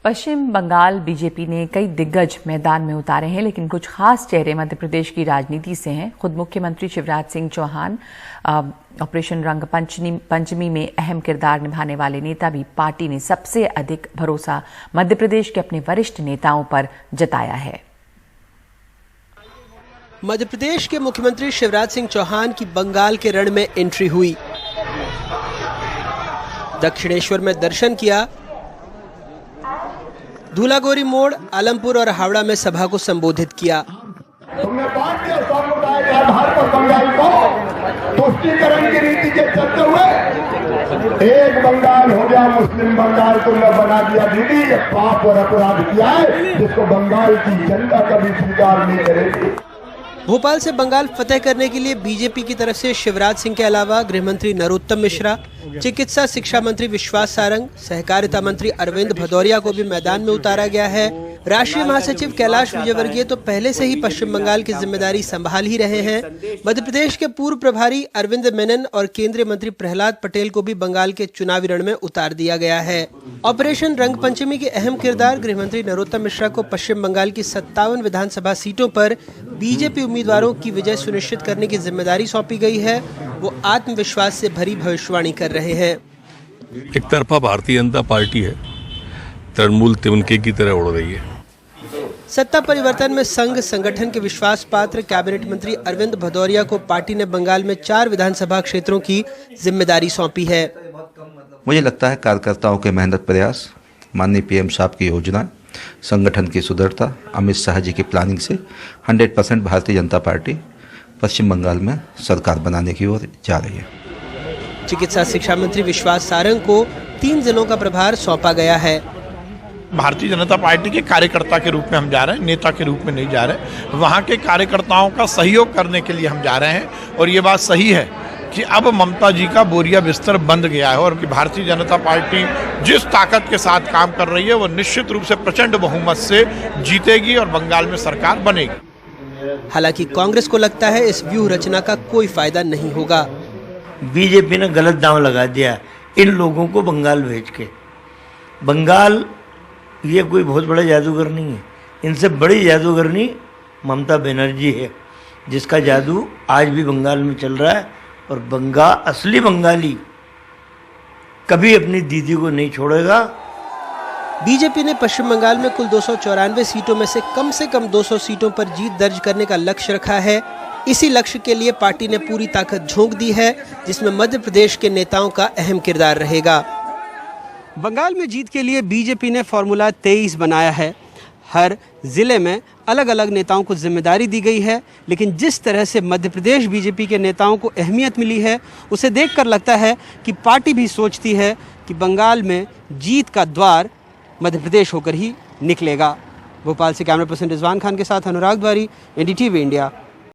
पश्चिम Bengal BJP ने कई दिग्गज मैदान में उतारे हैं, लेकिन कुछ खास चेहरे मध्य प्रदेश की राजनीति से हैं। खुद मुख्यमंत्री शिवराज सिंह चौहान ऑपरेशन रंग पंचमी में अहम किरदार निभाने वाले नेता भी पार्टी ने सबसे अधिक भरोसा मध्य प्रदेश के अपने वरिष्ठ नेताओं पर जताया है। मध्य प्रदेश के मुख्यमंत्री शिवराज सिंह चौहान की बंगाल के रण में एंट्री हुई। दक्षिणेश्वर में दर्शन किया, धूलागोरी मोड़, आलमपुर और हावड़ा में सभा को संबोधित किया। तुमने बात किया समुदाय के आधार पर बंगाल को तुष्टीकरण की नीति के चलते हुए एक बंगाल हो गया मुस्लिम बंगाल तुमने बना दिया। दीदी ये पाप और अपराध किया है जिसको बंगाल की जनता कभी स्वीकार नहीं करेगी। भोपाल से बंगाल फतेह करने के लिए बीजेपी की तरफ से शिवराज सिंह के अलावा गृह मंत्री नरोत्तम मिश्रा, चिकित्सा शिक्षा मंत्री विश्वास सारंग, सहकारिता मंत्री अरविंद भदौरिया को भी मैदान में उतारा गया है। राष्ट्रीय महासचिव कैलाश विजयवर्गीय तो पहले से ही पश्चिम बंगाल की जिम्मेदारी संभाल ही रहे हैं। मध्य प्रदेश के पूर्व प्रभारी अरविंद मेनन और केंद्रीय मंत्री प्रहलाद पटेल को भी बंगाल के चुनावी रण में उतार दिया गया है। ऑपरेशन रंग पंचमी के अहम किरदार गृह मंत्री नरोत्तम मिश्रा को पश्चिम बंगाल की 57 विधानसभा सीटों पर बीजेपी उम्मीदवारों की विजय सुनिश्चित करने की जिम्मेदारी सौंपी गई है। वो आत्मविश्वास से भरी भविष्यवाणी कर रहे हैं। एक तरफा भारतीय जनता पार्टी है, तृणमूल तिनके की तरह उड़ रही है। सत्ता परिवर्तन में संघ संगठन के विश्वास पात्र कैबिनेट मंत्री अरविंद भदौरिया को पार्टी ने बंगाल में 4 विधानसभा क्षेत्रों की जिम्मेदारी सौंपी है। मुझे लगता है कार्यकर्ताओं के मेहनत प्रयास, माननीय पीएम साहब की योजना, संगठन की सुदृढ़ता, अमित शाह जी की प्लानिंग से 100% भारतीय जनता पार्टी पश्चिम बंगाल में सरकार बनाने की ओर जा रही है। चिकित्सा शिक्षा मंत्री विश्वास सारंग को 3 जिलों का प्रभार सौंपा गया है। भारतीय जनता पार्टी के कार्यकर्ता के रूप में हम जा रहे हैं, नेता के रूप में नहीं जा रहे। वहाँ के कार्यकर्ताओं का सहयोग करने के लिए हम जा रहे हैं और ये बात सही है कि अब ममता जी का बोरिया बिस्तर बंद गया है और भारतीय जनता पार्टी जिस ताकत के साथ काम कर रही है वो निश्चित रूप से प्रचंड बहुमत से जीतेगी और बंगाल में सरकार बनेगी। हालांकि कांग्रेस को लगता है इस व्यूह रचना का कोई फायदा नहीं होगा। बीजेपी ने गलत दांव लगा दिया इन लोगों को बंगाल भेज के। बंगाल ये कोई बहुत बड़ा जादूगर नहीं है, इनसे बड़ी जादूगरनी ममता बनर्जी है, जिसका जादू आज भी बंगाल में चल रहा है। और असली बंगाली कभी अपनी दीदी को नहीं छोड़ेगा। बीजेपी ने पश्चिम बंगाल में कुल 294 सीटों में से कम 200 सीटों पर जीत दर्ज करने का लक्ष्य रखा है। इसी लक्ष्य के लिए पार्टी ने पूरी ताकत झोंक दी है, जिसमें मध्य प्रदेश के नेताओं का अहम किरदार रहेगा। बंगाल में जीत के लिए बीजेपी ने फॉर्मूला 23 बनाया है। हर जिले में अलग अलग नेताओं को जिम्मेदारी दी गई है, लेकिन जिस तरह से मध्य प्रदेश बीजेपी के नेताओं को अहमियत मिली है, उसे देखकर लगता है कि पार्टी भी सोचती है कि बंगाल में जीत का द्वार मध्य प्रदेश होकर ही निकलेगा। भोपाल से कैमरा पर्सन रिजवान खान के साथ अनुराग द्वारी, एनडीटीवी इंडिया।